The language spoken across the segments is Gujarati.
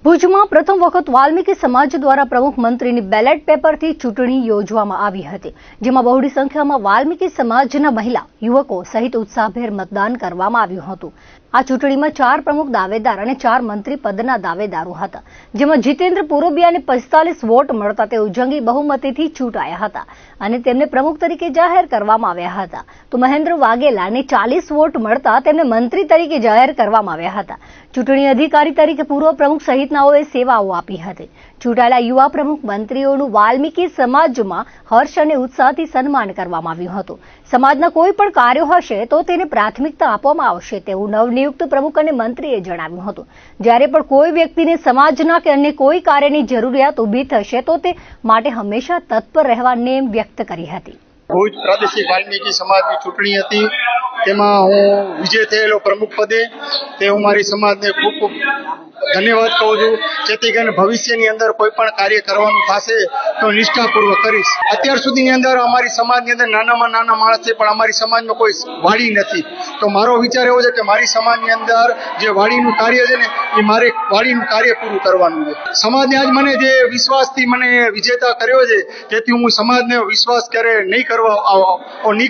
ભુજમાં પ્રથમ વખત વાલ્મીકી સમાજ દ્વારા પ્રમુખ મંત્રીની બેલેટ પેપરથી ચૂંટણી યોજવામાં આવી હતી, જેમાં બહોળી સંખ્યામાં વાલ્મીકી સમાજના મહિલા યુવકો સહિત ઉત્સાહભેર મતદાન કરવામાં આવ્યું હતું। આ ચૂંટણીમાં 4 પ્રમુખ દાવેદાર અને 4 મંત્રી પદના દાવેદારો હતા, જેમાં જીતેન્દ્ર પુરોબિયાને 45 વોટ મળતા તેઓ જંગી બહુમતીથી ચૂંટાયા હતા અને તેમને પ્રમુખ તરીકે જાહેર કરવામાં આવ્યા હતા, તો મહેન્દ્ર વાઘેલાને 40 વોટ મળતા તેમને મંત્રી તરીકે જાહેર કરવામાં આવ્યા હતા। ચૂંટણી અધિકારી તરીકે પૂર્વ પ્રમુખ સહિતનાઓએ સેવાઓ આપી હતી। ચૂંટાયેલા યુવા પ્રમુખ મંત્રીઓનું વાલ્મીકી સમાજમાં હર્ષ અને ઉત્સાહથી સન્માન કરવામાં આવ્યું હતું। સમાજના કોઈ પણ કાર્યો હશે તો તેને પ્રાથમિકતા આપવામાં આવશે તેવું નવનિયુક્ત પ્રમુખ અને મંત્રીએ જણાવ્યું હતું। જ્યારે પણ કોઈ વ્યક્તિને સમાજના કે અન્ય કોઈ કાર્યની જરૂરિયાત ઊભી થશે તો તે માટે હંમેશા તત્પર રહેવા નેમ વ્યક્ત કરી હતી। ભુજ પ્રાદેશિક વાલ્મીકી સમાજની ચૂંટણી હતી, તેમાં હું વિજય થયેલો પ્રમુખ પદે તે હું મારી સમાજને ખૂબ ખૂબ ધન્યવાદ કહું છું, જેથી કરીને ભવિષ્યની અંદર કોઈ પણ કાર્ય કરવાનું થશે તો નિષ્ઠાપૂર્વક કરીશ। અત્યાર સુધીની અંદર અમારી સમાજની અંદર નાનામાં નાના માણસ છે, પણ અમારી સમાજમાં કોઈ વાડી નથી, તો મારો વિચાર એવો છે કે મારી સમાજની અંદર જે વાડીનું કાર્ય છે ને એ મારે વાડીનું કાર્ય પૂરું કરવાનું છે। સમાજે આજ મને જે વિશ્વાસથી મને વિજેતા કર્યો છે, તેથી હું સમાજને વિશ્વાસ કરે નહીં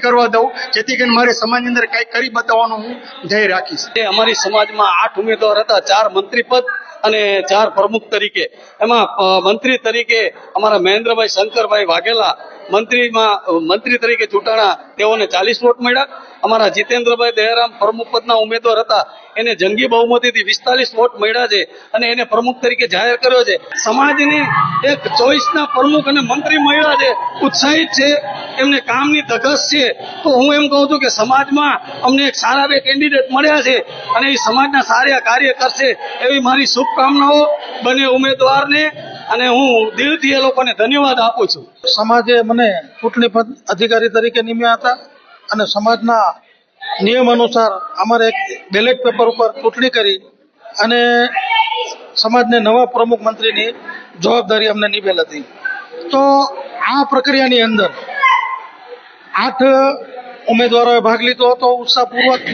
કરવા દઉં, જેથી કરીને મારે સમાજની અંદર કંઈક કરી બતાવવાનું હું ધ્યેય રાખીશ। અમારી સમાજમાં 8 ઉમેદવાર હતા, 4 મંત્રી પદ અને 4 પ્રમુખ તરીકે। એમાં મંત્રી તરીકે અમારા મહેન્દ્રભાઈ શંકરભાઈ વાઘેલા મંત્રી તરીકે ચૂંટાણા, તેઓને 40 વોટ મળ્યા। અમારા જીતેન્દ્રભાઈ દયારામ પ્રમુખ પદના ઉમેદવાર હતા, એને જંગી બહુમતીથી 45 વોટ મળ્યા છે અને એને પ્રમુખ તરીકે જાહેર કર્યો છે। સમાજની એક ચોઈસના પ્રમુખ અને મંત્રી મળ્યા છે, ઉત્સાહિત છે, એમને કામની ધગશ છે, તો હું એમ કહું છું કે સમાજમાં અમને એક સારા 2 કેન્ડિડેટ મળ્યા છે અને એ સમાજના સારા કાર્ય કરશે એવી મારી શુભકામનાઓ બંને ઉમેદવારને, અને હું દિલથી એ લોકોને ધન્યવાદ આપું છું। સમાજે મને ચૂંટણી પદ અધિકારી તરીકે નિમ્યા હતા અને સમાજના નિયમ અનુસાર અમારે એક બેલેટ પેપર ઉપર ચૂંટણી કરી અને સમાજને નવા પ્રમુખ મંત્રીની જવાબદારી અમને નિભેલ હતી। તો આ પ્રક્રિયાની અંદર 8 ઉમેદવારોએ ભાગ લીધો હતો ઉત્સાહપૂર્વક,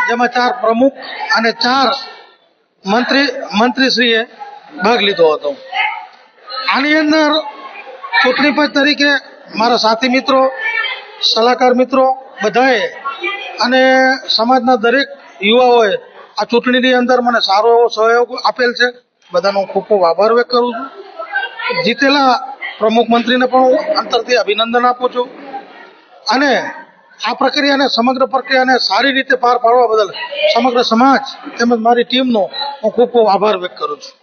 જેમાં 4 પ્રમુખ અને 4 મંત્રીશ્રીએ ભાગ લીધો હતો। આની અંદર ચૂંટણી પદ તરીકે મારા સાથી મિત્રો, સલાહકાર મિત્રો બધાએ અને સમાજના દરેક યુવાઓએ આ ચૂંટણીની અંદર મને સારો એવો સહયોગ આપેલ છે, બધાનો ખૂબ ખૂબ આભાર વ્યક્ત કરું છું। જીતેલા પ્રમુખ મંત્રીને પણ હું અંતરથી અભિનંદન આપું છું અને આ પ્રક્રિયાને સમગ્ર પ્રક્રિયાને સારી રીતે પાર પાડવા બદલ સમગ્ર સમાજ તેમજ મારી ટીમનો હું ખૂબ ખૂબ આભાર વ્યક્ત કરું છું।